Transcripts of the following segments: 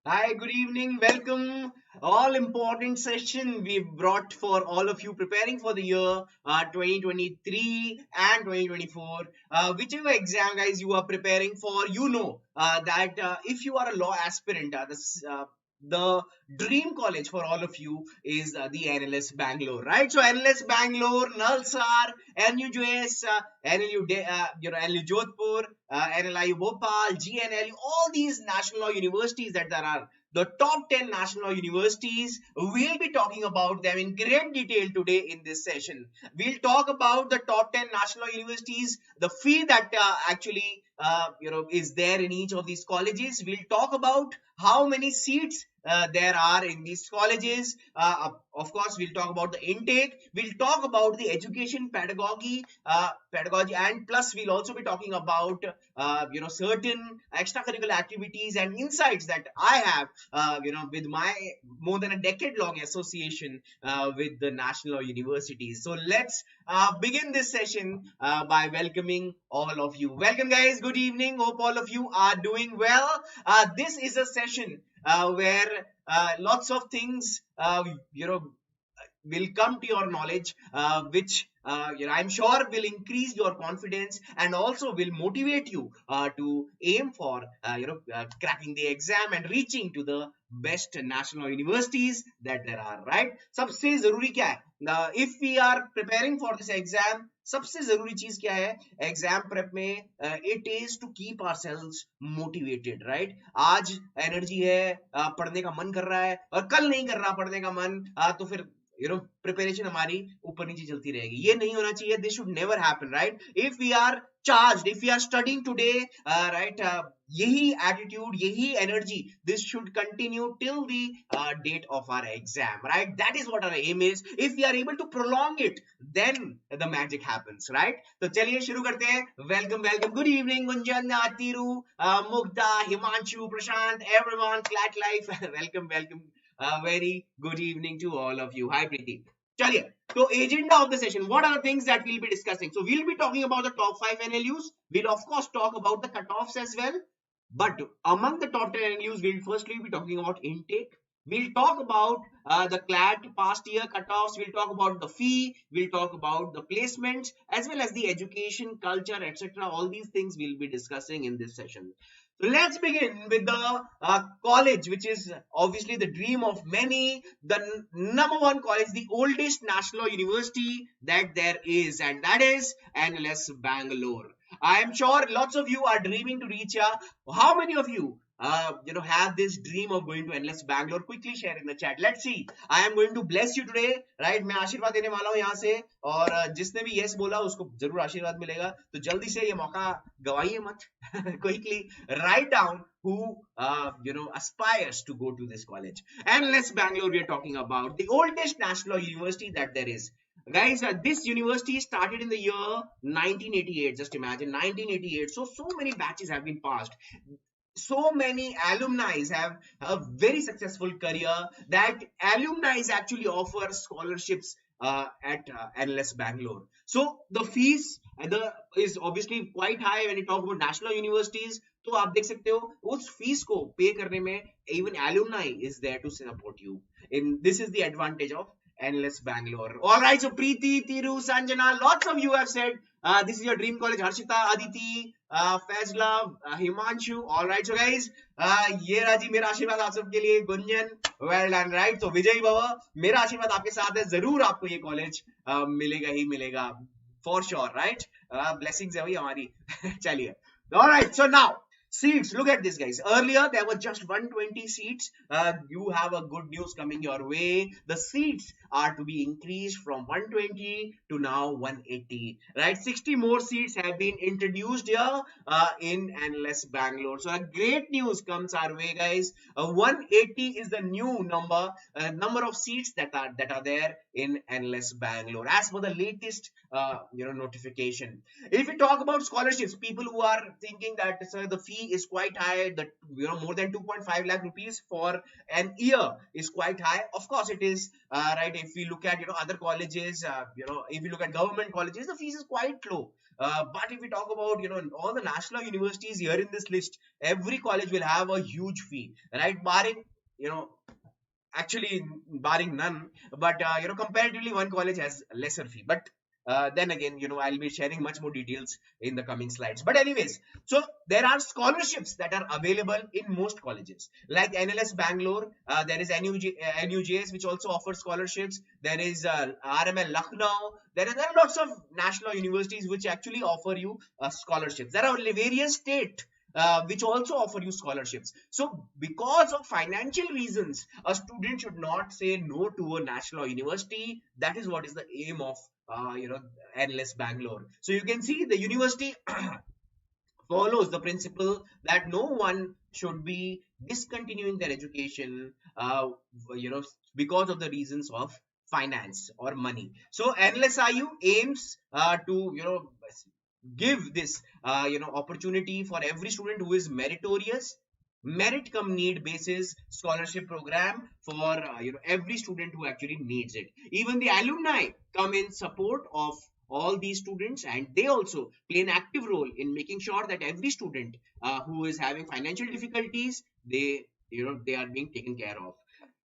Hi, good evening. Welcome. All important session we've brought for all of you preparing for the year 2023 and 2024. Whichever exam, guys, you are preparing for, that if you are a law aspirant, the dream college for all of you is the NLS Bangalore, right? So NLS Bangalore, NALSAR, NUJS, NLU Jodhpur, NLIU Bhopal, GNLU, all these national law universities that there are, the top 10 national law universities. We'll be talking about them in great detail today in this session. We'll talk about the top 10 national law universities, the fee that actually is there in each of these colleges. We'll talk about how many seats there are in these colleges. Of course, we'll talk about the intake. We'll talk about the education pedagogy, and plus we'll also be talking about certain extracurricular activities and insights that I have with my more than a decade long association with the national universities. So let's begin this session by welcoming all of you. Welcome, guys. Good evening. Hope all of you are doing well. This is a session where lots of things will come to your knowledge, which I'm sure will increase your confidence and also will motivate you to aim for cracking the exam and reaching to the best national universities that there are, right? सबसे जरूरी क्या है? If we are preparing for this exam, सबसे जरूरी चीज क्या है exam prep में? It is to keep ourselves motivated, right? आज एनर्जी है, पढ़ने का मन कर रहा है, और कल नहीं कर रहा पढ़ने का मन, तो फिर प्रिपरेशन हमारी ऊपर नीचे चलती रहेगी. ये नहीं होना चाहिए. This should never happen, right? If we are charged, if we are studying today, right, यही attitude, यही energy, this should continue till the date of our exam, right? That is what our aim is. If we are able to prolong it, then the magic happens, right? तो चलिए शुरू करते हैं. Welcome, good evening Gunjan, Tiru, Mugdha, Himanshu, Prashant, everyone, Flat Life. welcome. Very good evening to all of you. Hi Preeti. चलिए, so agenda of the session, what are the things that we'll be discussing? So we'll be talking about the top 5 NLUs. We'll of course talk about the cutoffs as well. But among the top 10 NLUs, we'll firstly be talking about intake. We'll talk about the CLAT past year cutoffs. We'll talk about the fee. We'll talk about the placements as well as the education, culture, etc. All these things we'll be discussing in this session. So let's begin with the college, which is obviously the dream of many, the number one college, the oldest national university that there is, and that is NLS Bangalore. I am sure lots of you are dreaming to reach here. How many of you have this dream of going to NLS Bangalore? Quickly share in the chat. Let's see. I am going to bless you today, right? मैं आशीर्वाद देने वाला हूँ यहाँ से, और जिसने भी yes बोला उसको जरूर आशीर्वाद मिलेगा. तो जल्दी से ये मौका गवाइए मत. Quickly write down who aspires to go to this college. NLS Bangalore, we are talking about the oldest national university that there is. Guys, this university started in the year 1988. Just imagine, 1988. So many batches have been passed. So many alumni have a very successful career. That alumni actually offer scholarships at NLS Bangalore. So the fees is obviously quite high when you talk about national universities. तो आप देख सकते हो उस fees को पे करने में even alumni is there to support you. In this is the advantage of NLS Bangalore. All right, so Preeti, Tiru, Sanjana, lots of you have said this is your dream college. Harshita, Aditi, Fazla, Himanshu. All right, so guys, ये राजी मेरा आशीर्वाद आप सबके लिए. Gunjan, well done, right? तो विजय बाबा, मेरा आशीर्वाद आपके साथ है. जरूर आपको ये कॉलेज मिलेगा ही मिलेगा, for sure, right? Blessings है भाई हमारी. चलिए. All right, so now seats, look at this, guys. Earlier there were just 120 seats. You have a good news coming your way. The seats are to be increased from 120 to now 180, right? 60 more seats have been introduced here in NLS Bangalore. So a great news comes our way, guys. 180 is the new number of seats that are there in NLS Bangalore as per the latest notification. If we talk about scholarships, people who are thinking that, sir, the fee fee is quite high. The more than 2.5 lakh rupees for an year is quite high. Of course, it is right. If we look at other colleges, if we look at government colleges, the fees is quite low. But if we talk about all the national universities here in this list, every college will have a huge fee, right? Barring you know actually barring none, but comparatively one college has lesser fee. But then again, I'll be sharing much more details in the coming slides. But anyways, so there are scholarships that are available in most colleges, like NLS Bangalore. There is NUJS, which also offers scholarships. There is RML Lucknow. There are lots of national universities which actually offer you scholarships. There are various state which also offer you scholarships. So because of financial reasons, a student should not say no to a national university. That is what is the aim of NLS Bangalore. So you can see the university follows the principle that no one should be discontinuing their education because of the reasons of finance or money. So NLSIU aims to give this opportunity for every student who is meritorious, merit come need basis scholarship program for every student who actually needs it. Even the alumni come in support of all these students, and they also play an active role in making sure that every student who is having financial difficulties, they are being taken care of.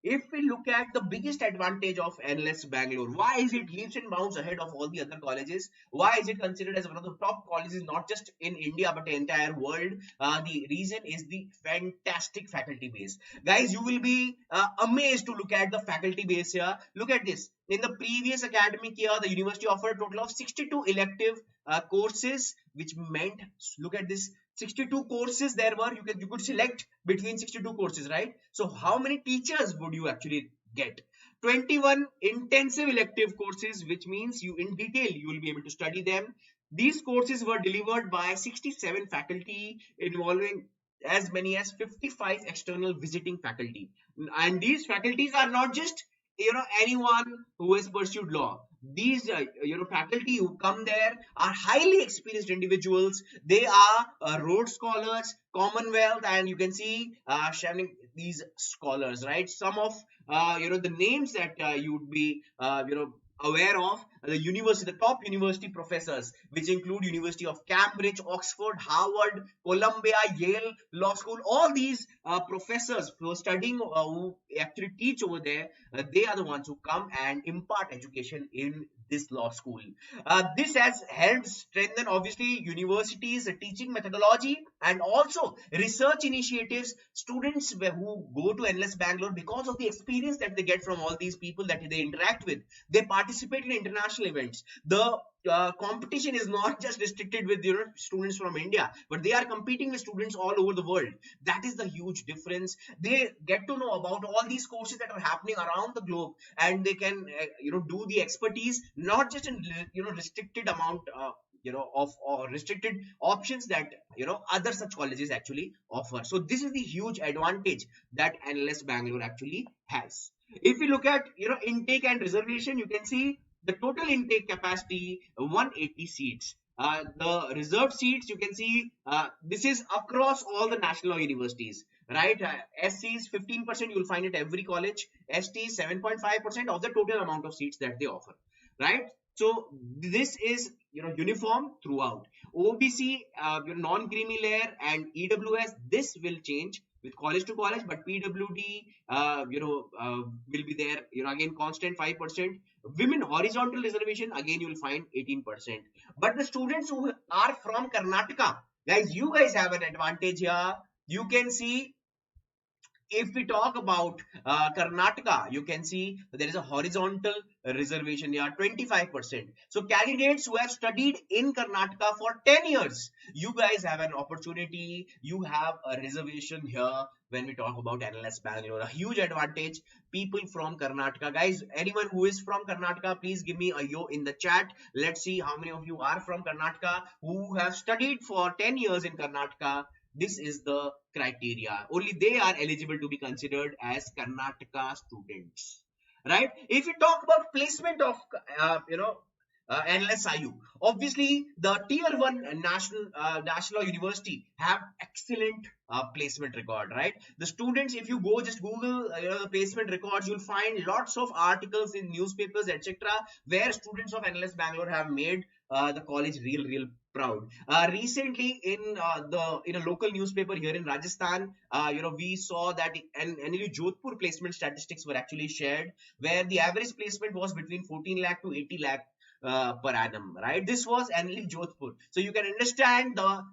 If we look at the biggest advantage of NLS Bangalore, why is it leaps and bounds ahead of all the other colleges? Why is it considered as one of the top colleges, not just in India, but the entire world? The reason is the fantastic faculty base. Guys, you will be amazed to look at the faculty base here. Look at this. In the previous academic year, the university offered a total of 62 elective courses, which meant, look at this, 62 courses there were. You could select between 62 courses, right? So how many teachers would you actually get? 21 intensive elective courses, which means you in detail you will be able to study them. These courses were delivered by 67 faculty, involving as many as 55 external visiting faculty. And these faculties are not just anyone who has pursued law. These faculty who come there are highly experienced individuals. They are Rhodes scholars, Commonwealth, and you can see shining these scholars, right? Some of the names that you would be aware of the top university professors, which include University of Cambridge, Oxford, Harvard, Columbia, Yale Law School. All these professors who are studying, who actually teach over there, they are the ones who come and impart education in this law school. This has helped strengthen obviously universities teaching methodology and also research initiatives. Students who go to NLS Bangalore, because of the experience that they get from all these people that they interact with, they participate in international events. The competition is not just restricted with students from India, but they are competing with students all over the world. That is the huge difference. They get to know about all these courses that are happening around the globe, and they can do the expertise not just in restricted amount of or restricted options that other such colleges actually offer. So this is the huge advantage that NLS Bangalore actually has. If we look at intake and reservation, you can see the total intake capacity 180 seats. The reserved seats, you can see this is across all the national universities, right? SCs 15%, you'll find it every college. ST 7.5% of the total amount of seats that they offer, right? So this is uniform throughout. OBC, non-creamy layer, and EWS, this will change with college to college, but PWD will be there again constant 5%. Women horizontal reservation, again you will find 18%. But the students who are from Karnataka, guys, you guys have an advantage here. You can see, if we talk about Karnataka, you can see there is a horizontal reservation here, 25%. So candidates who have studied in Karnataka for 10 years, you guys have an opportunity. You have a reservation here when we talk about NLS Bangalore. A huge advantage. People from Karnataka, guys, anyone who is from Karnataka, please give me a yo in the chat. Let's see how many of you are from Karnataka who have studied for 10 years in Karnataka. This is the criteria. Only they are eligible to be considered as Karnataka students, right? If you talk about placement of NLSIU. Obviously, the tier one national university have excellent placement record, right? The students, if you go just Google, the placement records, you'll find lots of articles in newspapers, etc., where students of NLS Bangalore have made the college real proud. Recently, in a local newspaper here in Rajasthan, we saw that NLU Jodhpur placement statistics were actually shared, where the average placement was between 14 lakh to 80 lakh per annum, right? This was NLU Jodhpur. So you can understand the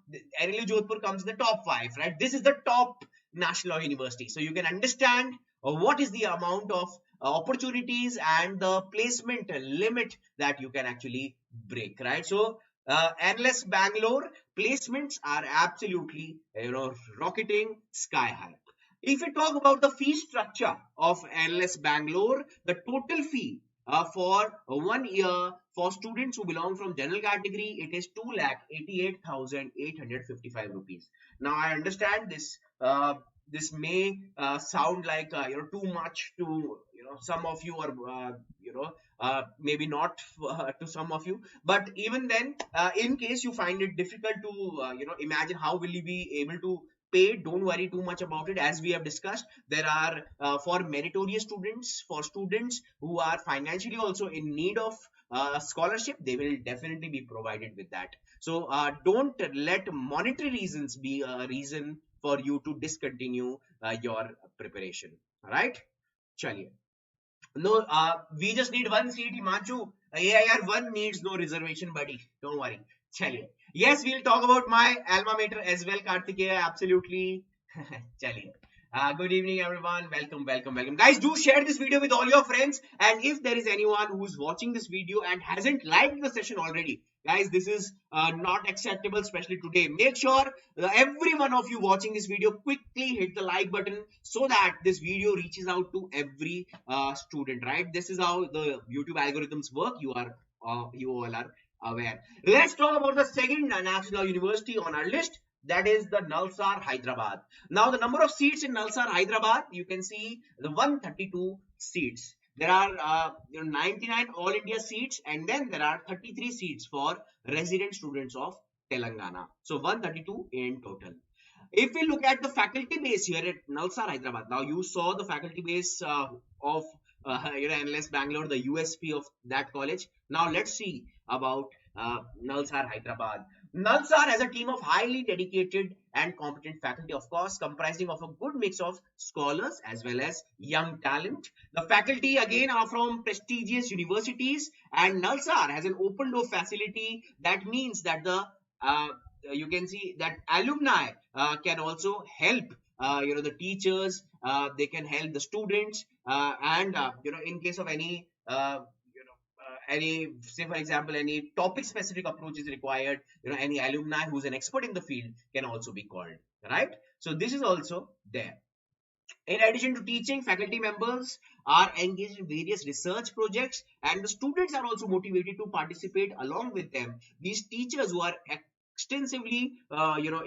NLU Jodhpur comes in the top 5, right? This is the top national university. So you can understand what is the amount of opportunities and the placement limit that you can actually break, right? So NLS Bangalore placements are absolutely, rocketing sky high. If we talk about the fee structure of NLS Bangalore, the total fee for 1 year for students who belong from general category, it is 2,88,855 rupees. Now I understand this. This may sound like too much to some of you, or maybe not to some of you, but even then, in case you find it difficult to imagine how will you be able to pay, don't worry too much about it. As we have discussed, there are for meritorious students, for students who are financially also in need of scholarship, they will definitely be provided with that. So don't let monetary reasons be a reason for you to discontinue your preparation. All right, chaliye. No, we just need one seat, Himanshu. AIR1 needs no reservation, buddy. Don't worry. Chaliye. Yes, we'll talk about my alma mater as well, Kartikeya. Absolutely. Chaliye. Good evening, everyone. Welcome. Guys, do share this video with all your friends. And if there is anyone who's watching this video and hasn't liked the session already, guys, this is not acceptable, especially today. Make sure every one of you watching this video quickly hit the like button so that this video reaches out to every student, right? This is how the YouTube algorithms work. You all are aware. Let's talk about the second national university on our list. That is the NALSAR Hyderabad. Now, the number of seats in NALSAR Hyderabad, you can see the 132 seats. There are 99 all India seats, and then there are 33 seats for resident students of Telangana. So 132 in total. If we look at the faculty base here at NALSAR Hyderabad, now you saw the faculty base of NLS Bangalore, the USP of that college. Now let's see about NALSAR Hyderabad. NALSAR has a team of highly dedicated and competent faculty, of course, comprising of a good mix of scholars as well as young talent. The faculty again are from prestigious universities, and NALSAR has an open door facility. That means that you can see that alumni can also help the teachers, they can help the students, and in case of any say for example any topic specific approach is required, any alumni who's an expert in the field can also be called, right? So this is also there. In addition to teaching, faculty members are engaged in various research projects, and the students are also motivated to participate along with them. These teachers who are extensively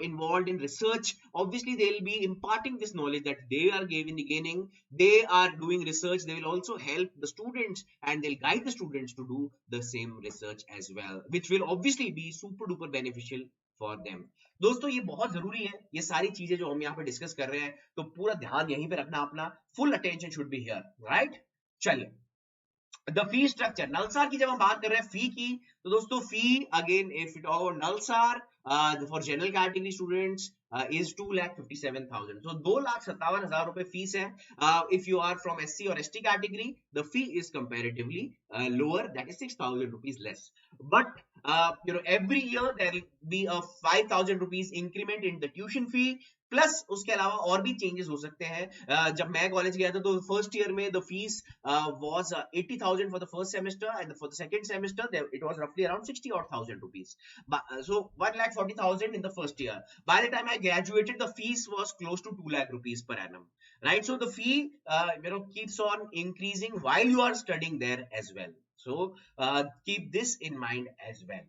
involved in research, obviously they'll be imparting this knowledge that they are gaining. They are doing research. They will also help the students, and they'll guide the students to do the same research as well, which will obviously be super duper beneficial for them. दोस्तों ये बहुत जरूरी है, ये सारी चीजें जो हम यहाँ पे डिस्कस कर रहे हैं, तो पूरा ध्यान यहीं पे रखना अपना, full attention should be here, right? चलिए, द फी स्ट्रक्चर, नलसार की जब हम बात कर रहे हैं फी की, तो दोस्तों fee again if it all NALSAR for general category students is 2,57,000. So 2,57,000 रुपए फीस है. If you are from SC or ST category, the fee is comparatively lower, that is 6,000 rupees less. But every year there will be a 5,000 rupees increment in the tuition fee. Plus उसके अलावा और भी changes हो सकते हैं. जब मैं college गया था तो फर्स्ट ईयर में the fees was 80,000 for the first semester, and for the second semester it was रफली around 60,000 rupees. So 1,40,000 in the first year. By the time I graduated, the fees was close to 2 lakh rupees per annum, right? So the fee keeps on increasing while you are studying there as well. So keep this in mind as well.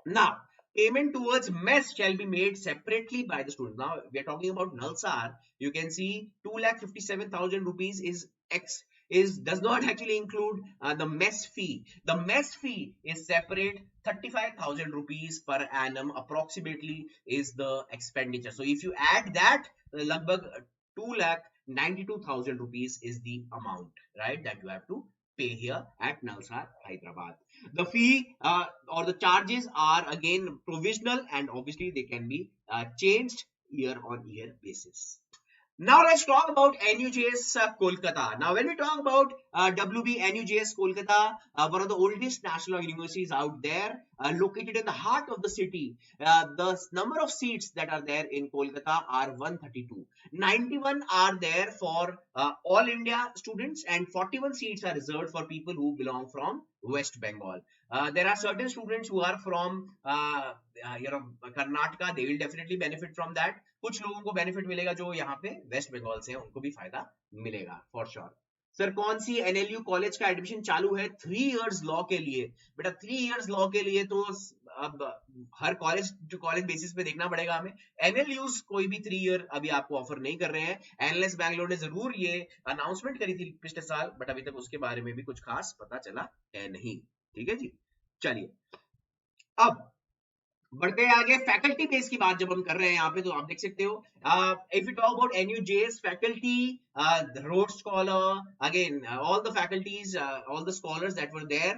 Now, payment towards mess shall be made separately by the student. Now we are talking about NALSAR. You can see 2,57,000 rupees is does not actually include the mess fee. The mess fee is separate. 35,000 rupees per annum approximately is the expenditure. So if you add that, lagbhag 2,92,000 rupees is the amount, right, that you have to pay here at NALSAR Hyderabad. The fee or the charges are again provisional, and obviously they can be changed year on year basis. Now let's talk about NUJS Kolkata. Now when we talk about WBNUJS Kolkata, one of the oldest national universities out there, located in the heart of the city, the number of seats that are there in Kolkata are 132. 91 are there for all India students, and 41 seats are reserved for people who belong from West Bengal. There are certain students who are from Karnataka. They will definitely benefit from that. कुछ लोगों को benefit मिलेगा जो यहाँ पे waste Bengal से हैं, उनको भी फायदा मिलेगा फॉर श्योर. सर कौन सी एनएलयू कॉलेज का एडमिशन चालू है 3 इयर्स लॉ के लिए? बेटा 3 इयर्स लॉ के लिए तो अब हर कॉलेज जो कॉलेज बेसिस पे देखना पड़ेगा हमें. एनएलयूज कोई भी 3 ईयर अभी आपको ऑफर नहीं कर रहे हैं. एनएलएस बैंगलोर ने जरूर ये अनाउंसमेंट करी थी पिछले साल, बट अभी तक उसके बारे में भी कुछ खास पता चला है नहीं. ठीक है जी, चलिए अब बढ़ते आगे. फैकल्टी बेस की बात जब हम कर रहे हैं यहाँ पे, तो आप देख सकते हो if you talk about NUJS faculty, Rhodes Scholar, again all the faculties, all the scholars that were there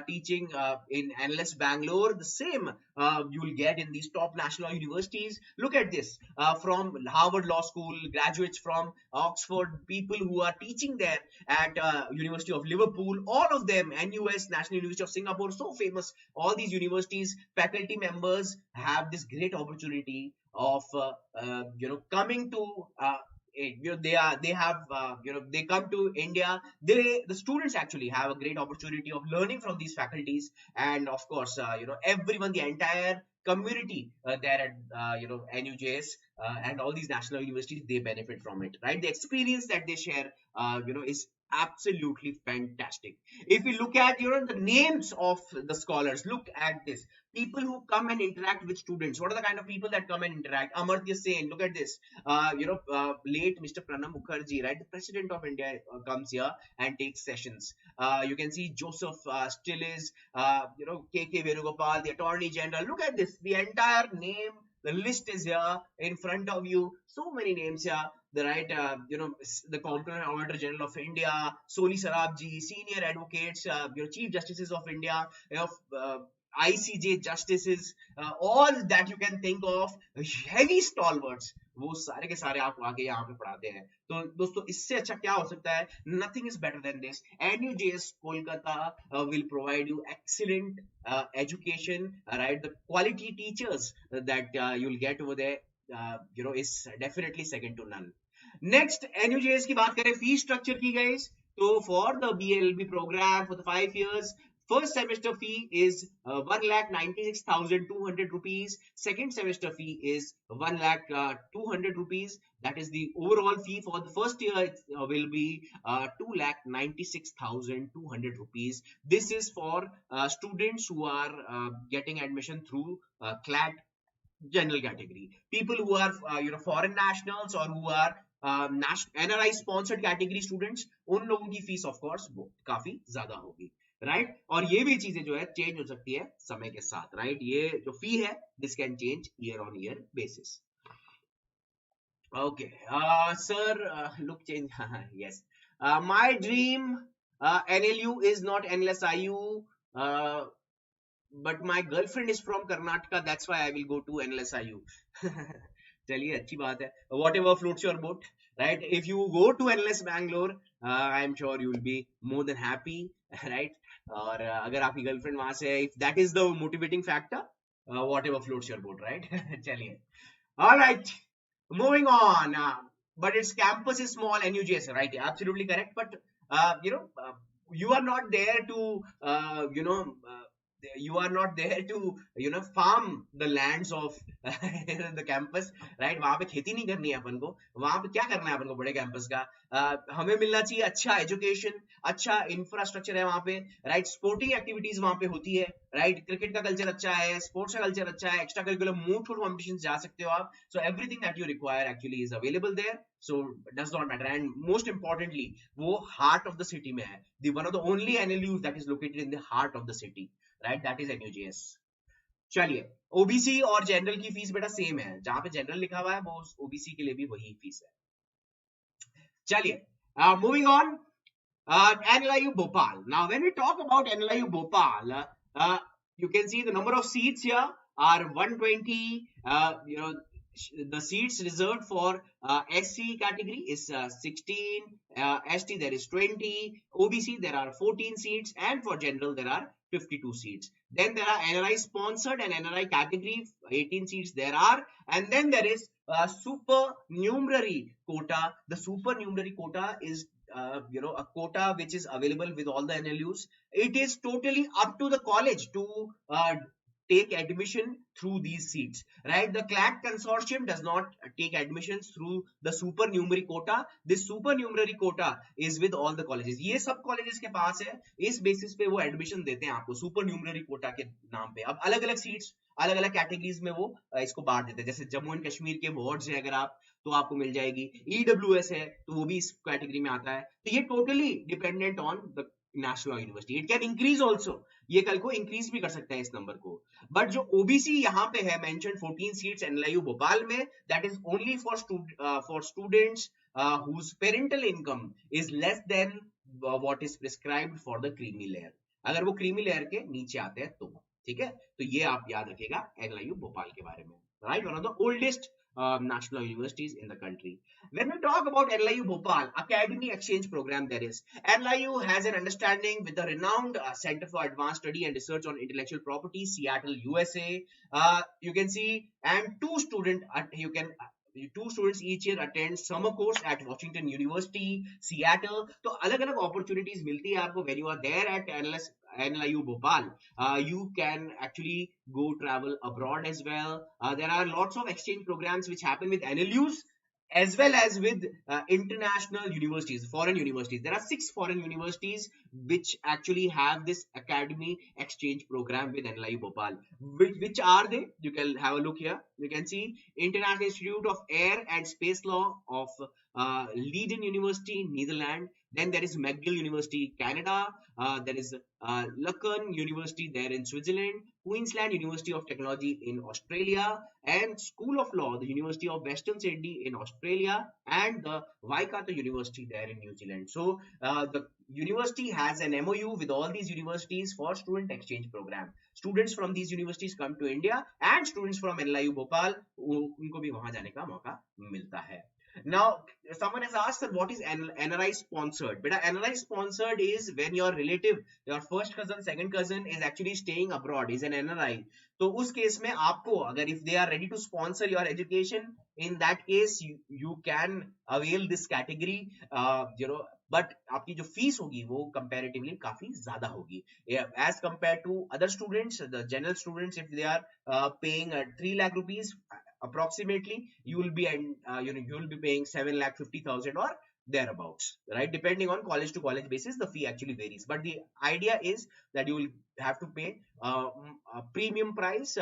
teaching in NLS Bangalore, the same you will get in these top national universities. Look at this, from Harvard Law School, graduates from Oxford, people who are teaching there at University of Liverpool, all of them, NUS, National University of Singapore, so famous. All these universities, faculty members have this great opportunity of coming to they come to India. The students actually have a great opportunity of learning from these faculties, and of course everyone, the entire community there at NUJS and all these national universities, they benefit from it, right? The experience that they share is absolutely fantastic. If we look at the names of the scholars, look at this. People who come and interact with students, what are the kind of people that come and interact? Amartya Sen, look at this. Late Mr. Pranab Mukherjee, right, the president of India, comes here and takes sessions. You can see Joseph Stiglitz, KK Venugopal, the Attorney General. Look at this, the entire name, the list is here in front of you. So many names here. The Comptroller and Auditor General of India, Soli Sarabji, senior advocates, Chief Justices of India, ICJ justices, all that you can think of, heavy stalwarts, वो सारे के सारे आपको आके यहाँ पे पढ़ाते हैं. तो दोस्तों इससे अच्छा क्या हो सकता है? Nothing is better than this. NUJS Kolkata will provide you excellent education, right? The quality teachers that you'll get over there is definitely second to none. Next, NUJS की बात करें फी स्ट्रक्चर की guys, तो for the BLB program for the 5 years, first semester fee is 1,96,200 rupees. Second semester fee is 1,02,000 rupees. That is the overall fee for the first year. It will be 2,96,200 rupees. This is for students who are getting admission through CLAT general category. People who are foreign nationals or who are NRI sponsored category students, उन लोगों की fees of course काफी ज्यादा होगी, right? और ये भी चीजें जो है चेंज हो सकती है समय के साथ, राइट? ये जो फी है this can change year on year basis. Okay sir, look change. Yes, my dream NLU is not NLSIU, but my girlfriend is from Karnataka, that's why I will go to NLSIU. चलिए अच्छी बात है. Whatever floats your boat, right? If you go to NLS Bangalore, I'm sure you will be more than happy, right? और अगर आपकी girlfriend वहां से है, if that is the motivating factor, whatever floats your boat, right? चलिए, all right, moving on. But its campus is small, NUJS, right? Absolutely correct. But you are not there to you are not there to farm the lands of the campus, right? वहां पे खेती नहीं करनी है अपन को, वहां पे क्या करना है अपन को बड़े कैंपस का? हमें मिलना चाहिए अच्छा एजुकेशन, अच्छा इंफ्रास्ट्रक्चर है वहां पे, राइट? स्पोर्टिंग एक्टिविटीज वहां पे होती है, राइट? क्रिकेट का कल्चर अच्छा है, स्पोर्ट्स का कल्चर अच्छा है, एक्स्ट्रा करिकुलर मूवफुल कॉम्पिटिशन जा सकते हो आप. So everything that you require actually is available there. So does not matter. And most importantly, वो heart of the city में है. The one of the only NLUs that is located in the heart of the city, right? That is NUJS. चलिए, OBC और general की fees बेटा same है, जहां पे जनरल लिखा हुआ है वो ओबीसी के लिए भी वही फीस है. चलिए, moving on. NLIU Bhopal. Now, when we talk about NLIU Bhopal, you can see the number of seats here are 120. The seats reserved for SC category is 16. ST there is 20. OBC there are 14 seats, and for general there are 52 seats. Then there are NRI sponsored and NRI category, 18 seats there are, and then there is supernumerary quota. The supernumerary quota is a quota which is available with all the NLUs. It is totally up to the college to take admission through these seats, right? The CLAT consortium does not take admissions through the supernumerary quota. This supernumerary quota is with all the colleges. ये सब colleges के पास है, इस basis पे वो admission देते हैं आपको supernumerary quota के नाम पे. अब अलग अलग seats अलग अलग कैटेगरीज में वो इसको बांट देते हैं. जैसे जम्मू एंड कश्मीर के वार्ड्स है अगर आप, तो आपको मिल जाएगी. ईडब्ल्यूएस है तो वो भी इस कैटेगरी में आता है. तो ये totally dependent on the national university. It can increase also, ये कल को इंक्रीज भी कर सकता है इस नंबर को. बट जो ओबीसी यहाँ पे है मेंशन 14 सीट्स एनएलआईयू भोपाल में, that is only for students whose parental income is less than what is prescribed for the creamy layer. अगर वो क्रीमी लेयर के नीचे आते हैं तो, ठीक है? तो ये आप याद रखिएगा एनएलआईयू भोपाल के बारे में, right? One of the oldest national universities in the country. When we talk about NLIU Bhopal academy exchange program, there is NLIU has an understanding with the renowned Center for Advanced Study and Research on Intellectual Property, Seattle, USA. You can see, and two students each year attend summer course at Washington University, Seattle. तो अलग अलग opportunities मिलती है आपको when you are there at NLIU Bhopal. You can actually go travel abroad as well. There are lots of exchange programs which happen with NLUs as well as with international universities, foreign universities. There are 6 foreign universities which actually have this academy exchange program with NLIU Bhopal. Which are they? You can have a look here. You can see International Institute of Air and Space Law of Leiden University, Netherlands. Then there is McGill University, Canada. There is Lucknow University there in Switzerland, Queensland University of Technology in Australia, and School of Law, the University of Western Sydney in Australia, and the Waikato University there in New Zealand. So the university has an MOU with all these universities for student exchange program. Students from these universities come to India, and students from NLIU Bhopal, उनको भी वहां जाने का मौका मिलता है. Now, someone has asked that what is NRI sponsored? Beta, NRI sponsored is when your relative, your first cousin, second cousin is actually staying abroad, is an NRI. तो उस केस में आपको अगर if they are ready to sponsor your education, in that case you can avail this category. But आपकी जो fees होगी वो comparatively काफी ज्यादा होगी as compared to other students. The general students, if they are paying 3 lakh rupees approximately, you will be you will be paying 7,50,000 or thereabouts, right? Depending on college to college basis, the fee actually varies, but the idea is that you will have to pay a premium price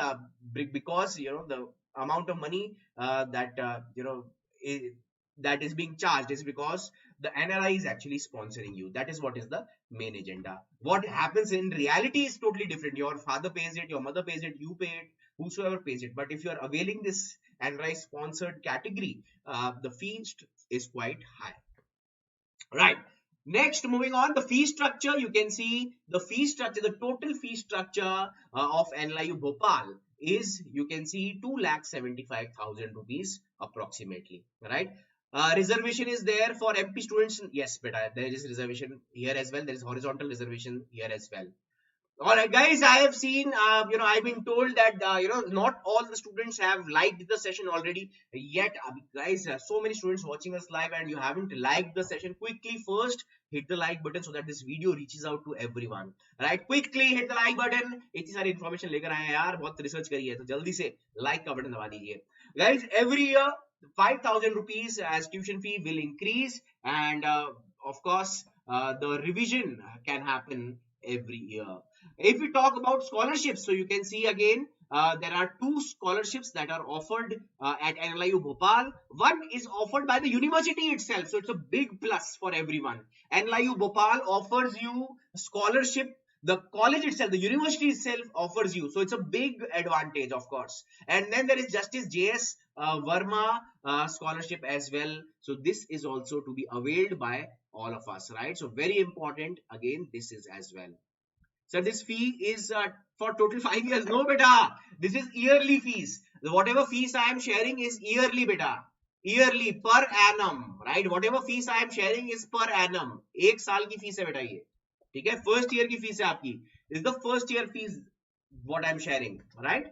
because the amount of money that that is being charged is because the NRI is actually sponsoring you. That is what is the main agenda. What happens in reality is totally different. Your father pays it, your mother pays it, you pay it, whosoever pays it. But if you are availing this NRI sponsored category, the fee is quite high, right? Next, moving on, the fee structure. You can see the fee structure, the total fee structure of NLIU Bhopal is, you can see, 2,75,000 rupees approximately, right? Reservation is there for MP students. Yes, beta, there is reservation here as well. There is horizontal reservation here as well. All right, guys, I have seen, I've been told that, not all the students have liked the session already. Yet, guys, so many students watching us live and you haven't liked the session. Quickly, first, hit the like button so that this video reaches out to everyone. Right? Quickly hit the like button. इतनी सारी information लेकर आए हैं यार, बहुत research करी है, तो जल्दी से like का button दबा दीजिए. Guys, every year, 5,000 rupees as tuition fee will increase, and of course, the revision can happen every year. If we talk about scholarships, so you can see again, there are two scholarships that are offered at NLIU Bhopal. One is offered by the university itself, so it's a big plus for everyone. NLIU Bhopal offers you scholarship. The college itself, the university itself offers you, so it's a big advantage, of course. And then there is Justice J.S. Verma scholarship as well. So this is also to be availed by all of us, right? So very important. Again, this is as well. So this fee is for total 5 years. No, beta. This is yearly fees. Whatever fees I am sharing is yearly, beta. Yearly, per annum, right? Whatever fees I am sharing is per annum. एक साल की fees है बेटा ये, ठीक है? First year की fees है आपकी. This is the first year fees what I am sharing, right?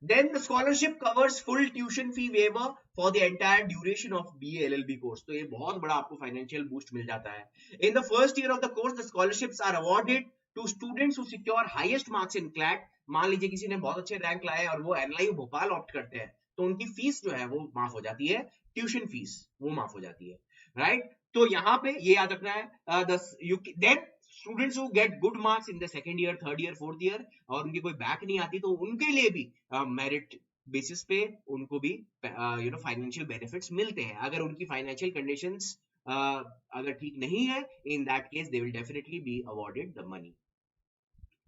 Then the scholarship covers full tuition fee waiver for the entire duration of BA LLB course. तो ये बहुत बड़ा आपको financial boost मिल जाता है. In the first year of the course, the scholarships are awarded to students who secure highest marks in CLAT. मान लीजिए किसी ने बहुत अच्छे रैंक लाए और वो NLIU भोपाल ऑप्ट करते हैं, तो उनकी फीस जो है वो माफ हो जाती है, ट्यूशन फीस वो माफ हो जाती है, राइट? तो यहाँ पे ये याद रखना है. Then students who get good marks in the second year, third year, fourth year और उनकी कोई बैक नहीं आती, तो उनके लिए भी मेरिट बेसिस पे उनको भी फाइनेंशियल बेनिफिट्स मिलते हैं. अगर उनकी फाइनेंशियल कंडीशंस अगर ठीक नहीं है, in that case they will definitely be awarded the money.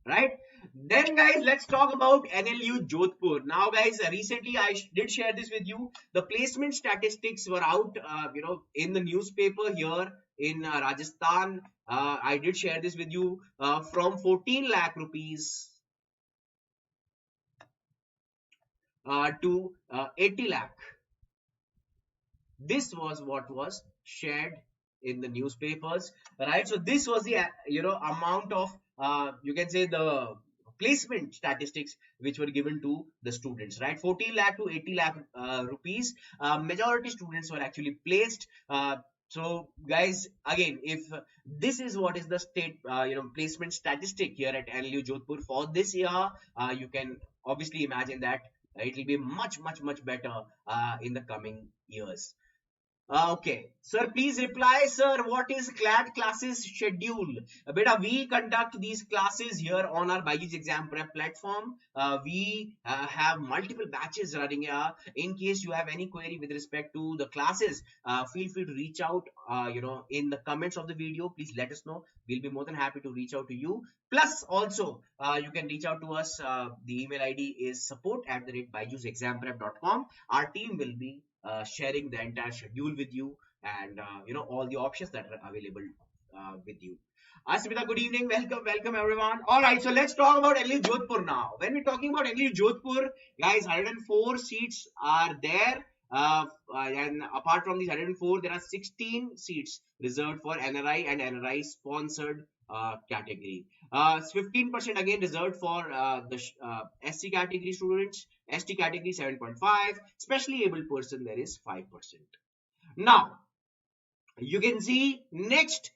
Right? Then guys, let's talk about NLU Jodhpur. Now guys, recently I did share this with you. The placement statistics were out, in the newspaper here in Rajasthan. I did share this with you, from 14 lakh rupees to 80 lakh. This was what was shared in the newspapers, right? So this was the amount of you can say the placement statistics which were given to the students, right? 14 lakh to 80 lakh rupees. Majority students were actually placed. So guys, again, if this is what is the state placement statistic here at NLU Jodhpur for this year, you can obviously imagine that it will be much better in the coming years. Okay, sir, please reply, sir. What is CLAT classes schedule? Beta, we conduct these classes here on our BYJU'S exam prep platform. We have multiple batches running here. In case you have any query with respect to the classes, feel free to reach out. In the comments of the video, please let us know. We'll be more than happy to reach out to you. Plus, also, you can reach out to us. The email ID is support@byju'sexamprep.com. Our team will be sharing the entire schedule with you and all the options that are available with you. Asmita, good evening. Welcome everyone. All right, so let's talk about NLU Jodhpur now. When we're talking about NLU Jodhpur, guys, 104 seats are there. And apart from these 104, there are 16 seats reserved for NRI and NRI sponsored category. 15% again reserved for the SC category students, ST category 7.5, specially able person there is 5%. Now, you can see next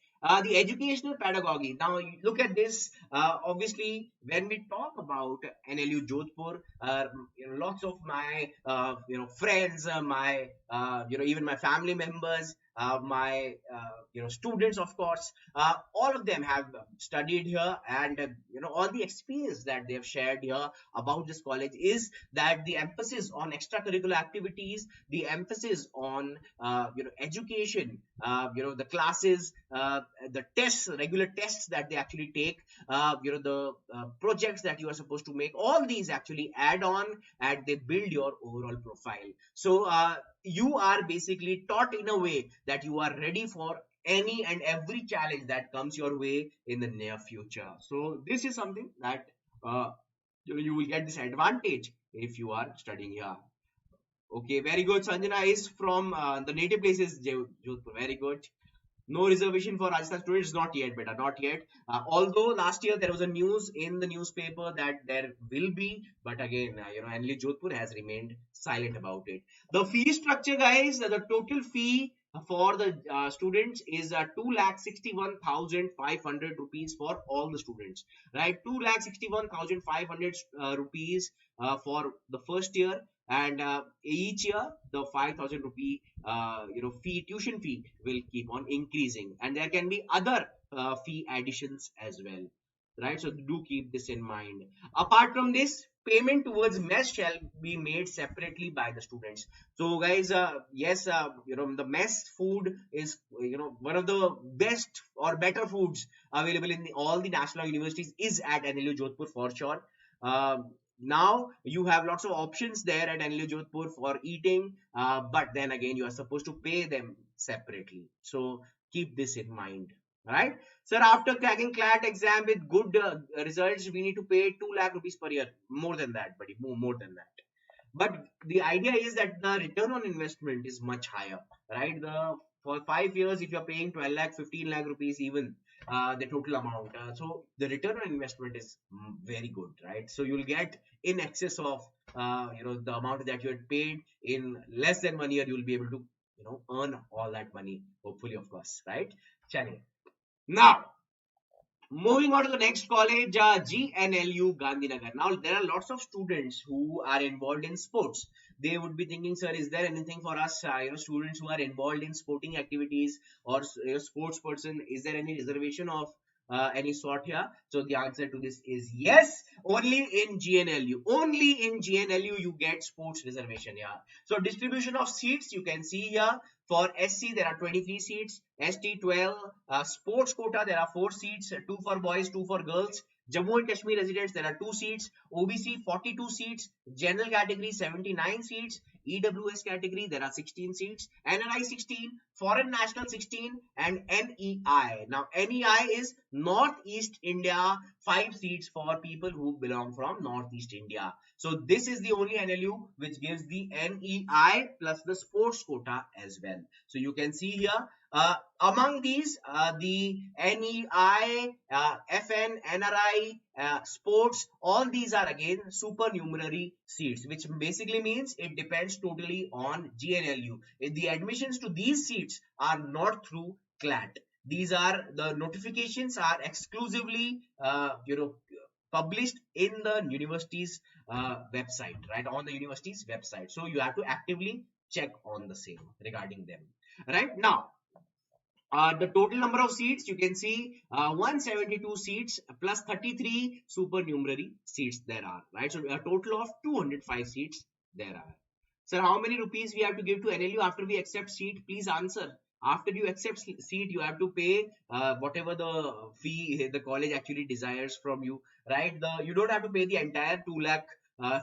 the educational pedagogy. Now look at this. Obviously, when we talk about NLU Jodhpur, lots of my friends, my even my family members, my students, of course, all of them have studied here, and all the experience that they have shared here about this college is that the emphasis on extracurricular activities, the emphasis on education, the classes, the tests, regular tests that they actually take, the projects that you are supposed to make, all these actually add on and they build your overall profile. So you are basically taught in a way that you are ready for any and every challenge that comes your way in the near future. So this is something that you will get this advantage if you are studying here. Okay, very good. Sanjana is from the native place is Jodhpur. Very good. No reservation for Rajasthan students, not yet, beta, not yet. Although last year there was a news in the newspaper that there will be, but again, NLU Jodhpur has remained silent about it. The fee structure, guys, the total fee for the students is 2,61,500 rupees for all the students, right? 2,61,500 rupees for the first year, and each year the 5,000 rupee tuition fee will keep on increasing, and there can be other fee additions as well, right? So do keep this in mind. Apart from this, payment towards mess shall be made separately by the students. So guys, yes, the mess food is one of the best or better foods available in all the national universities is at NLU Jodhpur for sure. Now you have lots of options there at NLU Jodhpur for eating, but then again you are supposed to pay them separately. So keep this in mind, right? Sir, after cracking CLAT exam with good results, we need to pay 2 lakh rupees per year. More than that, buddy, more than that. But the idea is that the return on investment is much higher, right? For 5 years, if you're paying 12 lakh, 15 lakh rupees, even the total amount, so the return on investment is very good, right? So you'll get in excess of the amount that you had paid in less than 1 year. You'll be able to earn all that money, hopefully, of course, right? Chale. Now, moving on to the next college, GNLU Gandhinagar. Now, there are lots of students who are involved in sports. They would be thinking, sir, is there anything for us, students who are involved in sporting activities or sports person? Is there any reservation of any sort here? So the answer to this is yes. Only in GNLU. Only in GNLU you get sports reservation. Yeah. So distribution of seats you can see here. For SC, there are 23 seats. ST 12. Sports quota, there are 4 seats, 2 for boys, 2 for girls. Jammu and Kashmir residents, there are 2 seats. OBC, 42 seats. General category, 79 seats. EWS category, there are 16 seats. NRI 16, Foreign National 16, and NEI. Now, NEI is Northeast India, 5 seats for people who belong from Northeast India. So this is the only NLU which gives the NEI plus the sports quota as well. So you can see here, among these, the NEI, FN, NRI, sports, all these are again supernumerary seats, which basically means it depends totally on GNLU. The admissions to these seats are not through CLAT. These are the notifications are exclusively, published in the university's website, right? On the university's website. So you have to actively check on the same regarding them, right? Now, the total number of seats you can see 172 seats plus 33 supernumerary seats there are, right? So a total of 205 seats there are. Sir, how many rupees we have to give to NLU after we accept seat? Please answer. After you accept seat, you have to pay whatever the fee the college actually desires from you, right? You don't have to pay the entire 2 lakh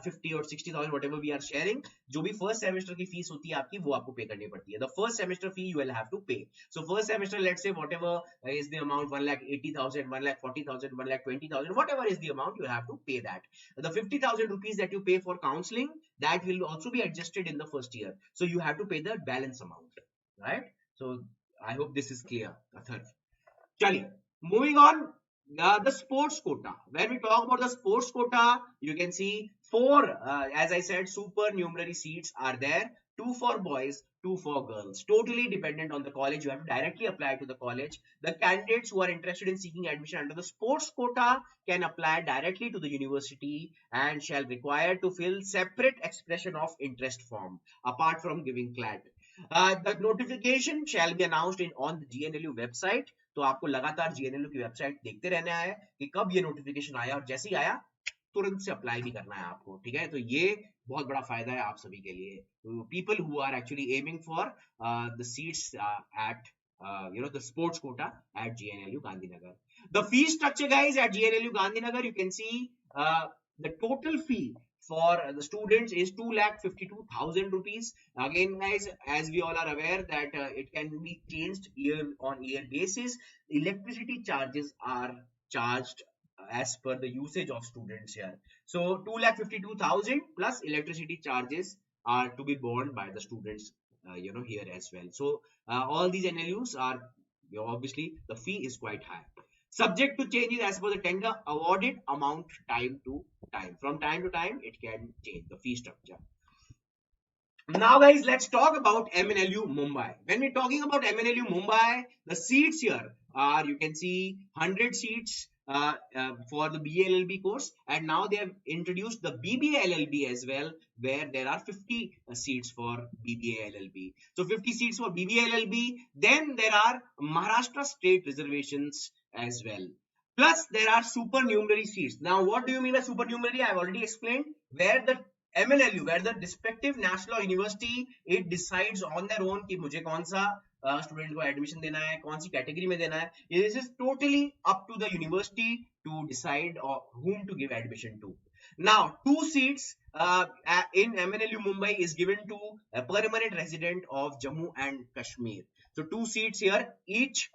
50 or 60,000 whatever we are sharing. जो भी first semester की fees होती है आपकी वो आपको पे करनी पड़ती है. The first semester fee you will have to pay. So first semester, let's say whatever is the amount, 1,80,000, 1,40,000, 1,20,000, whatever is the amount, you have to pay that. The 50,000 rupees that you pay for counseling, that will also be adjusted in the first year. So you have to pay the balance amount, right? So I hope this is clear. Chaliye, moving on. The sports quota. When we talk about the sports quota, you can see 4, as I said, supernumerary seats are there. 2 for boys, 2 for girls. Totally dependent on the college. You have to directly apply to the college. The candidates who are interested in seeking admission under the sports quota can apply directly to the university and shall require to fill separate expression of interest form apart from giving CLAT. The notification shall be announced on the GNLU website. तो आपको लगातार GNLU की website देखते रहना है कि कब ये नोटिफिकेशन आया, और जैसे ही आया तुरंत से अप्लाई भी करना है आपको, ठीक है? तो ये बहुत बड़ा फायदा है आप सभी के लिए, people who are actually aiming for the seats at the sports quota at GNLU Gandhinagar. The fee structure, guys, at GNLU Gandhinagar, you can see the total fee for the students is 2,52,000 rupees. Again, guys, as we all are aware that it can be changed year on year basis. Electricity charges are charged as per the usage of students here. So 2,52,000 plus electricity charges are to be borne by the students here as well. So all these NLUs are obviously the fee is quite high. Subject to changes as per the tender awarded amount time to time. From time to time, it can change the fee structure. Now, guys, let's talk about MNLU Mumbai. When we're talking about MNLU Mumbai, the seats here are, you can see 100 seats for the BLLB course, and now they have introduced the BBLLB as well, where there are 50 seats for BBLLB. So 50 seats for BBLLB. Then there are Maharashtra state reservations as well. Plus, there are supernumerary seats. Now, what do you mean by supernumerary? I've already explained, where the MNLU, where the respective national university, it decides on their own कि मुझे कौन सा student को admission देना है, कौन सी category में देना है. This is totally up to the university to decide whom to give admission to. Now, 2 seats in MNLU Mumbai is given to a permanent resident of Jammu and Kashmir. So 2 seats here, each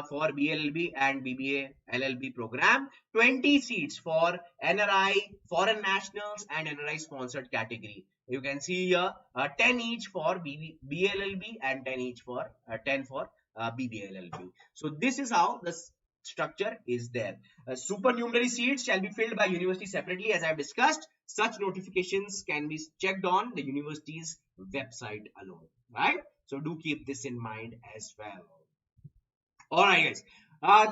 for BLLB and BBA LLB program, 20 seats for NRI, foreign nationals and NRI sponsored category. You can see here 10 each for BLLB and 10 each for 10 for BBLLB. So this is how the structure is there. Supernumerary seats shall be filled by university separately, as I have discussed. Such notifications can be checked on the university's website alone, right? So do keep this in mind as well. Alright, guys,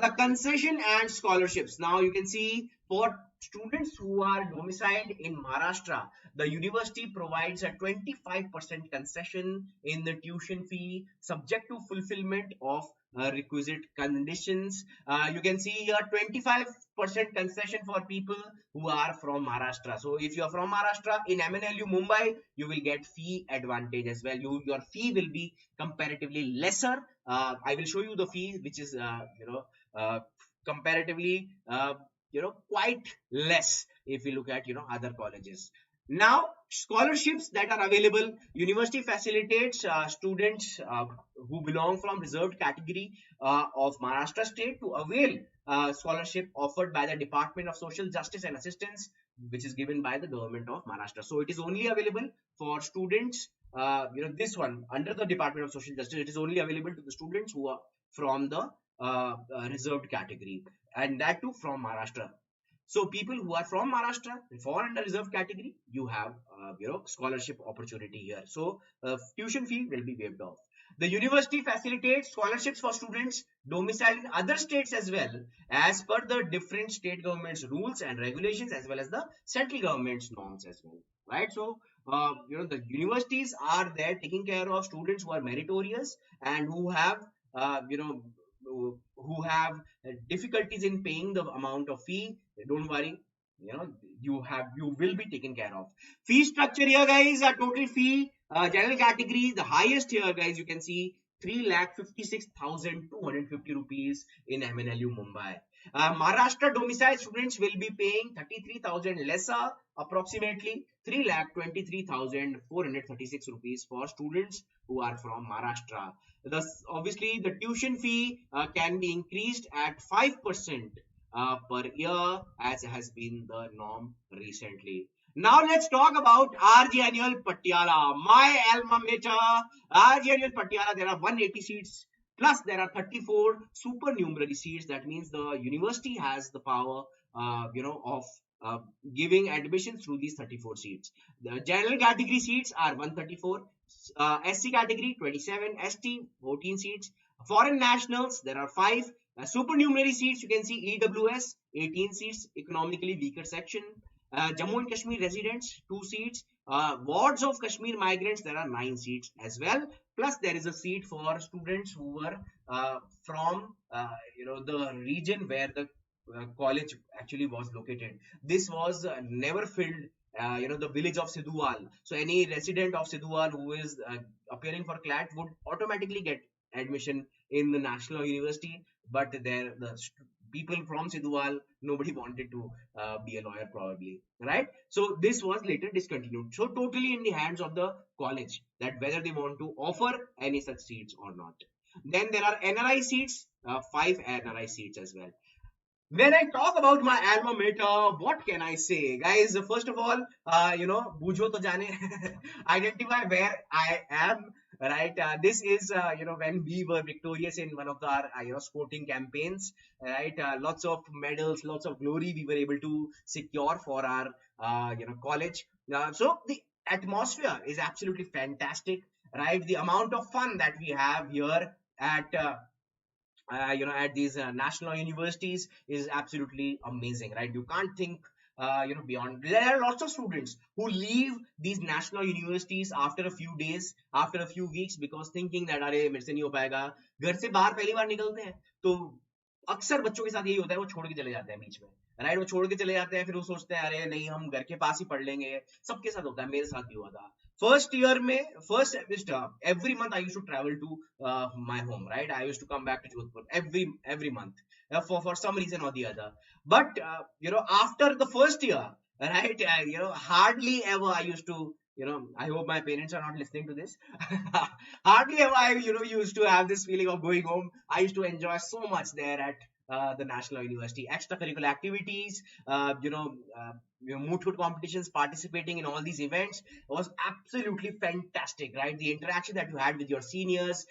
the concession and scholarships. Now you can see for students who are domiciled in Maharashtra, the university provides a 25% concession in the tuition fee, subject to fulfillment of requisite conditions. You can see here 25% concession for people who are from Maharashtra. So if you are from Maharashtra, in MNLU Mumbai, you will get fee advantage as well. Your fee will be comparatively lesser. I will show you the fee, which is comparatively quite less if we look at other colleges. Now, scholarships that are available, university facilitates students who belong from reserved category of Maharashtra state to avail scholarship offered by the Department of Social Justice and Assistance, which is given by the government of Maharashtra. So it is only available for students, this one under the Department of Social Justice. It is only available to the students who are from the reserved category, and that too from Maharashtra. So people who are from Maharashtra, fall under reserved category, you have scholarship opportunity here. So tuition fee will be waived off. The university facilitates scholarships for students domiciled in other states as well, as per the different state governments' rules and regulations, as well as the central government's norms as well. Right? So the universities are there taking care of students who are meritorious and who have who have difficulties in paying the amount of fee. Don't worry, you will be taken care of. Fee structure here, guys, a total fee, general category, the highest here, guys, you can see 3,56,250 rupees in MNLU Mumbai. Maharashtra domiciled students will be paying 33,000 lesser, approximately 3,23,436 rupees for students who are from Maharashtra. Thus, obviously, the tuition fee can be increased at 5% per year, as has been the norm recently. Now let's talk about RGNUL Patiala, my alma mater. RGNUL Patiala, there are 180 seats, plus there are 34 supernumerary seats. That means the university has the power, of giving admission through these 34 seats. The general category seats are 134, SC category 27, ST 14 seats, foreign nationals there are 5, supernumerary seats you can see EWS 18 seats, economically weaker section, Jammu and Kashmir residents 2 seats, wards of Kashmir migrants there are 9 seats as well, plus there is a seat for students who were from the region where the college actually was located. This was never filled, the village of Sidhuwal. So any resident of Sidhuwal who is appearing for CLAT would automatically get admission in the national university, but the people from Sidhuwal, nobody wanted to be a lawyer probably, right? So this was later discontinued. So totally in the hands of the college that whether they want to offer any such seats or not. Then there are NRI seats, 5 NRI seats as well. When I talk about my alma mater, what can I say, guys? First of all, bujo to jane, identify where I am. right? This is when we were victorious in one of our sporting campaigns, right? Lots of medals, lots of glory we were able to secure for our college. So the atmosphere is absolutely fantastic, right? The amount of fun that we have here at at these national universities is absolutely amazing, right? You can't think beyond. There are lots of students who leave these national universities after a few days, after a few weeks, because thinking that अरे मेरे से नहीं हो पाएगा. घर से बाहर पहली बार निकलते हैं तो अक्सर बच्चों के साथ यही होता है, वो छोड़ के चले जाते हैं बीच में, राइट? वो छोड़ के चले जाते हैं, फिर वो सोचते हैं अरे नहीं हम घर के पास ही पढ़ लेंगे. सबके साथ होता है, मेरे साथ भी हुआ था. फर्स्ट ईयर में first semester every month I used to travel to my home, right? I used to come back to Jodhpur every month for some reason or the other. But after the first year, right? Hardly ever I used to. I hope my parents are not listening to this. Hardly ever I used to have this feeling of going home. I used to enjoy so much there at the National University. Extracurricular activities, moot court competitions, participating in all these events was absolutely fantastic, right? The interaction that you had with your seniors,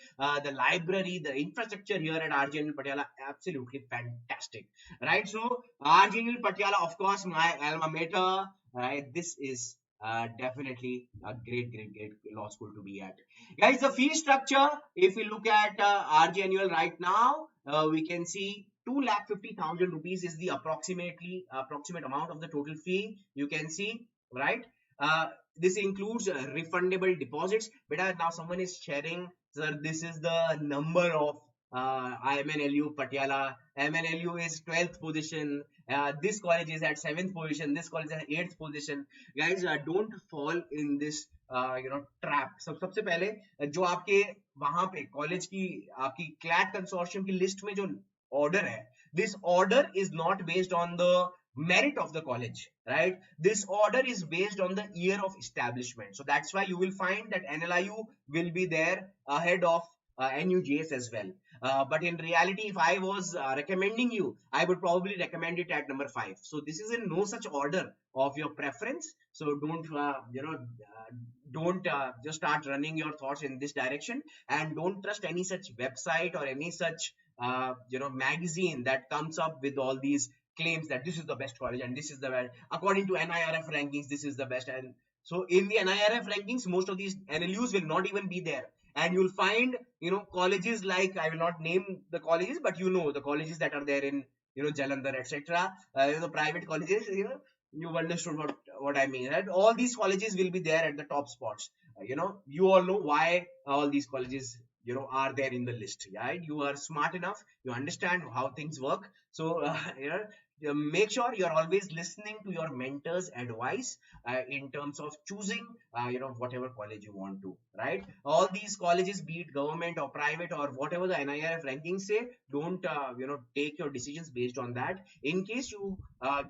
the library, the infrastructure here at RGNUL Patiala, absolutely fantastic, right? So RGNUL Patiala, of course, my alma mater, right? This is definitely a great law school to be at. Guys, the fee structure, if we look at RGNUL right now, we can see 2,50,000 rupees is the approximate amount of the total fee. You can see, right? This includes refundable deposits. But now someone is sharing, sir, this is the number of MNLU Patiala. MNLU is 12th position. This college is at 7th position. This college is at 8th position. Guys, don't fall in this trap. सबसे पहले जो आपके वहां पे college की आपकी CLAT consortium की list में जो order hai, this order is not based on the merit of the college, right? This order is based on the year of establishment. So that's why you will find that NLIU will be there ahead of NUJS as well. But in reality, if I was recommending you, I would probably recommend it at number 5. So this is in no such order of your preference. So don't just start running your thoughts in this direction, and don't trust any such website or any such magazine that comes up with all these claims that this is the best college and this is the best. According to NIRF rankings, this is the best. And so in the NIRF rankings, most of these NLUs will not even be there. And you'll find, colleges like, I will not name the colleges, but the colleges that are there in, Jalandhar, etc. The private colleges, you've understood what I mean, right? All these colleges will be there at the top spots. You all know why all these colleges are there in the list, right? You are smart enough, you understand how things work. So make sure you're always listening to your mentor's advice in terms of choosing whatever college you want to, right? All these colleges, be it government or private or whatever the NIRF rankings say, don't take your decisions based on that. In case you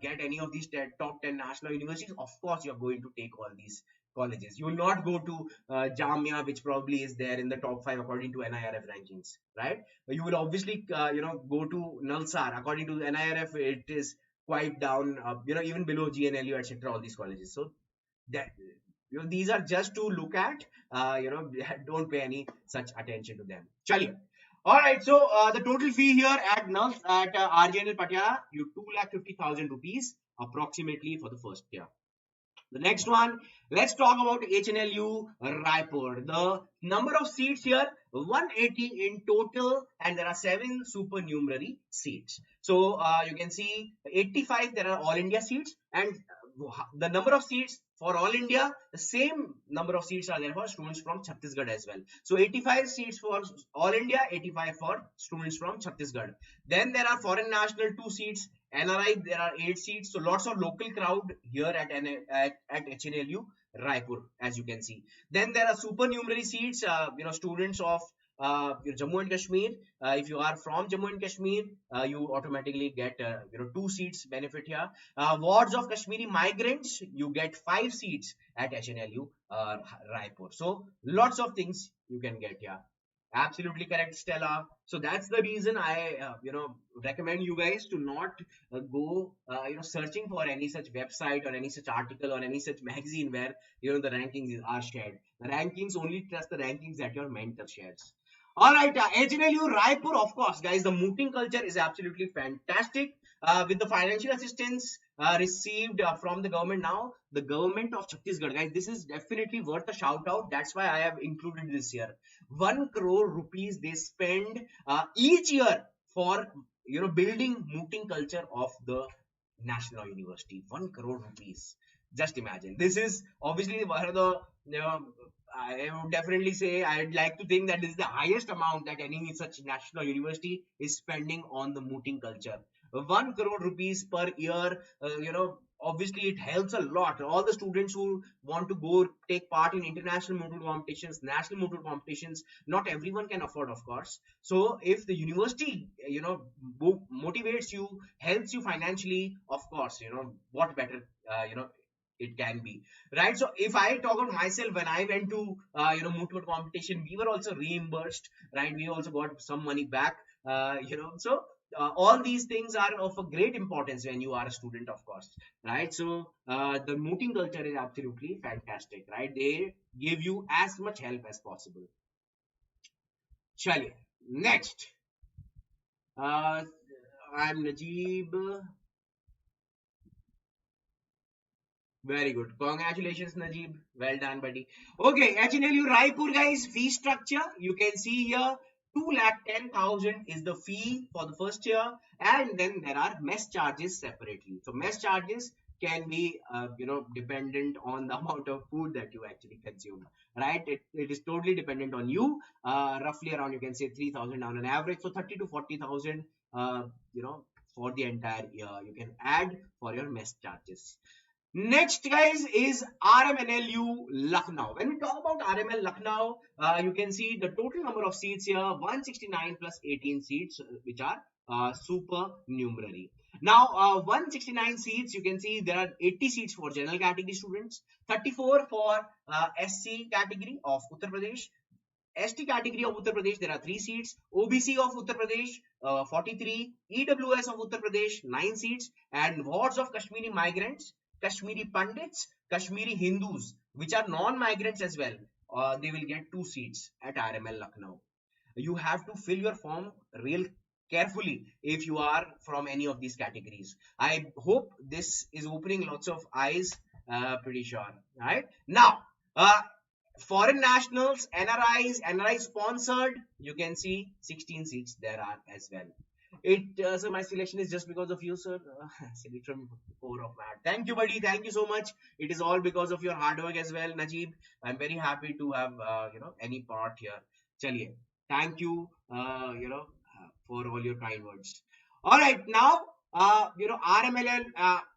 get any of these top 10 national universities, of course you're going to take all these colleges. You will not go to Jamia, which probably is there in the top 5 according to NIRF rankings, right? You will obviously go to NALSAR. According to NIRF, it is quite down, even below GNLU, etc. All these colleges. So that these are just to look at. Don't pay any such attention to them. Chaliye. All right. So the total fee here at NULS at RGNL Patiala, 2,50,000 rupees approximately for the first year. The next one, let's talk about HNLU Raipur. The number of seats here, 180 in total, and there are 7 supernumerary seats. So you can see 85, there are all India seats, and the number of seats for all India, the same number of seats are there for students from Chhattisgarh as well. So 85 seats for all India, 85 for students from Chhattisgarh. Then there are foreign national 2 seats. NRI, there are 8 seats. So lots of local crowd here at HNLU Raipur, as you can see. Then there are supernumerary seats, students of Jammu and Kashmir. If you are from Jammu and Kashmir, you automatically get 2 seats benefit here. Wards of Kashmiri migrants, you get 5 seats at HNLU Raipur. So lots of things you can get here. Absolutely correct, Stella. So that's the reason I, recommend you guys to not go, searching for any such website or any such article or any such magazine where, the rankings are shared. The rankings, only trust the rankings that your mentor shares. All right, HNLU Raipur, of course, guys, the mooting culture is absolutely fantastic. With the financial assistance received from the government now, the government of Chhattisgarh, guys, this is definitely worth a shout out. That's why I have included this here. 1 crore rupees they spend each year for building mooting culture of the national university. 1 crore rupees, just imagine. This is obviously one of the, I would definitely say, I'd like to think that this is the highest amount that any such national university is spending on the mooting culture. 1 crore rupees per year, obviously it helps a lot. All the students who want to go take part in international mooting competitions, national mooting competitions, not everyone can afford, of course. So if the university, motivates you, helps you financially, of course, what better, it can be, right? So if I talk about myself, when I went to moot competition, we were also reimbursed, right? We also got some money back, so all these things are of a great importance when you are a student, of course, right? So the mooting culture is absolutely fantastic, right? They give you as much help as possible. Chaliye, next, uh, I'm Najib. Very good. Congratulations, Najib. Well done, buddy. Okay, HNLU Raipur, guys, fee structure. You can see here 2,10,000 is the fee for the first year, and then there are mess charges separately. So, mess charges can be, dependent on the amount of food that you actually consume, right? It is totally dependent on you. Roughly around, you can say 3,000 on an average. So, 30 to 40,000, for the entire year, you can add for your mess charges. Next, guys, is RMNLU Lucknow. When we talk about RML Lucknow, you can see the total number of seats here, 169 plus 18 seats, which are supernumerary. Now, 169 seats, you can see there are 80 seats for general category students, 34 for SC category of Uttar Pradesh, ST category of Uttar Pradesh, there are 3 seats. OBC of Uttar Pradesh, 43. EWS of Uttar Pradesh, 9 seats. And wards of Kashmiri migrants, Kashmiri Pandits, Kashmiri Hindus, which are non-migrants as well. They will get 2 seats at RML Lucknow. You have to fill your form real carefully if you are from any of these categories. I hope this is opening lots of eyes, pretty sure. Right? Now, foreign nationals, NRI sponsored, you can see 16 seats there are as well. So my selection is just because of you, sir. Select from core of that. Thank you, buddy. Thank you so much. It is all because of your hard work as well, Najib. I'm very happy to have any part here. Chaliye. Thank you, for all your kind words. All right, now RML,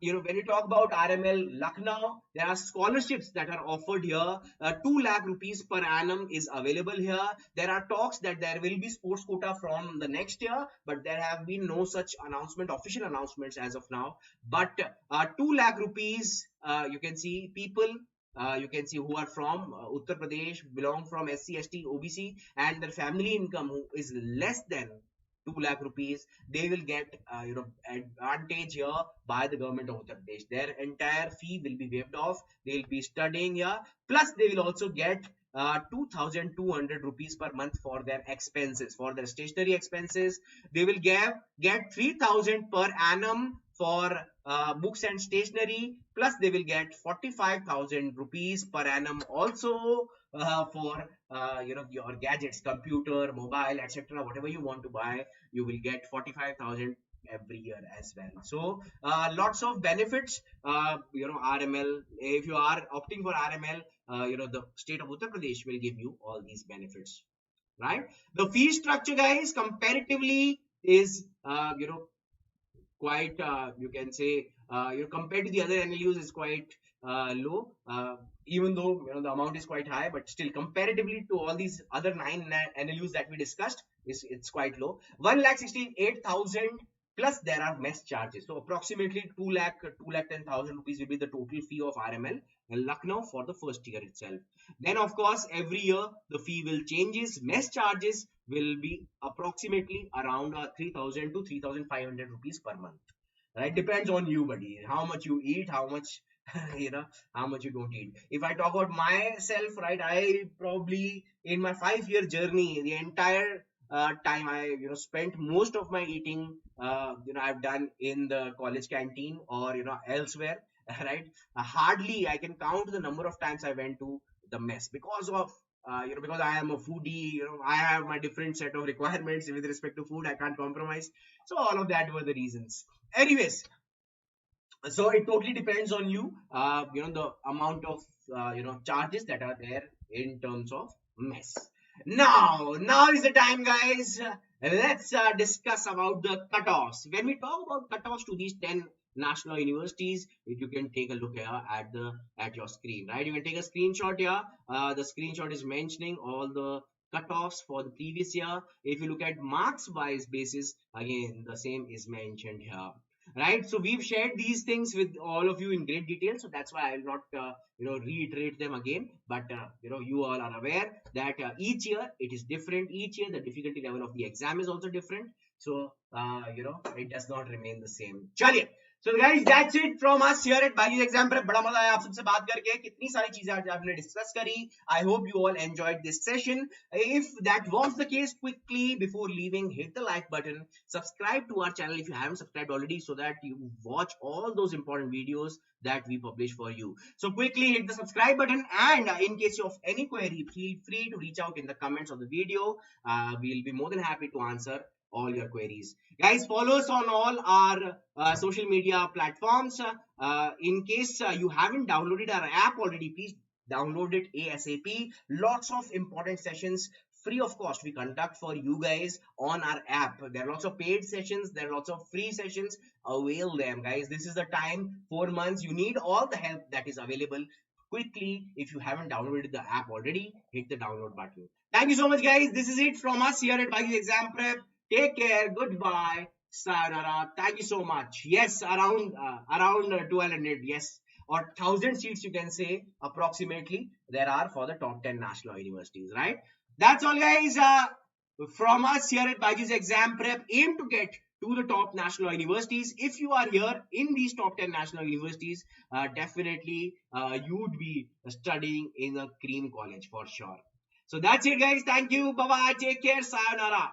when you talk about RML Lucknow, there are scholarships that are offered here. 2 lakh rupees per annum is available here. There are talks that there will be sports quota from the next year, but there have been no such official announcements as of now. But 2 lakh rupees, you can see people, you can see who are from Uttar Pradesh, belong from SC, ST, OBC, and their family income who is less than 2 lakh rupees, they will get advantage here by the government of Uttar Pradesh. Their entire fee will be waived off. They will be studying here. Plus, they will also get 2,200 rupees per month for their expenses, for their stationery expenses. They will get 3,000 per annum for books and stationery. Plus, they will get 45,000 rupees per annum also for your gadgets, computer, mobile, etc. Whatever you want to buy, you will get 45,000 every year as well. So lots of benefits. RML, if you are opting for RML, the state of Uttar Pradesh will give you all these benefits, right? The fee structure, guys, comparatively is quite, you can say, compared to the other NLUs is quite low, even though the amount is quite high, but still comparatively to all these other 9 NLUs that we discussed, it's quite low. 1,68,000 plus there are mess charges. So approximately 2 lakh 10,000 rupees will be the total fee of RML Lucknow for the first year itself. Then of course every year the fee will changes. Mess charges will be approximately around 3,000 to 3,500 rupees per month. Right, depends on you, buddy. How much you eat, how much you know, how much you don't eat. If I talk about myself, right, I probably in my 5 year journey, the entire time I spent most of my eating I've done in the college canteen or elsewhere. Right, hardly I can count the number of times I went to the mess because of because I am a foodie. I have my different set of requirements with respect to food. I can't compromise. So all of that were the reasons. Anyways, so it totally depends on you. The amount of charges that are there in terms of mess. Now is the time, guys. Let's discuss about the cutoffs. When we talk about cutoffs to these 10 national universities, if you can take a look here at your screen, right? You can take a screenshot here. The screenshot is mentioning all the cutoffs for the previous year. If you look at marks wise basis, again the same is mentioned here, right? So we've shared these things with all of you in great detail, so that's why I'll not reiterate them again. But you all are aware that each year it is different. Each year the difficulty level of the exam is also different, so it does not remain the same. Chaliye, so guys, that's it from us here at BYJU'S Exam Prep. बड़ा मजा आया आप सबसे बात करके, कितनी सारी चीजें आज आपने डिस्कस करी. I hope you all enjoyed this session. If that was the case, quickly before leaving, hit the like button, subscribe to our channel if you haven't subscribed already, so that you watch all those important videos that we publish for you. So quickly hit the subscribe button, and in case of any query, feel free to reach out in the comments of the video. We'll be more than happy to answer all your queries. Guys, follow us on all our social media platforms. In case you haven't downloaded our app already, please download it ASAP. Lots of important sessions free of cost we conduct for you guys on our app. There are lots of paid sessions, there are lots of free sessions. Avail them, guys. This is the time. 4 months, you need all the help that is available. Quickly, if you haven't downloaded the app already, hit the download button. Thank you so much, guys. This is it from us here at BYJU'S Exam Prep. Take care. Goodbye. Sayonara. Thank you so much. Yes, around 1200. Yes, or 1,000 seats you can say approximately there are for the top 10 national universities, right? That's all, guys. From us here at BYJU'S Exam Prep, aim to get to the top national universities. If you are here in these top 10 national universities, definitely you would be studying in a cream college for sure. So that's it, guys. Thank you. Bye bye. Take care. Sayonara.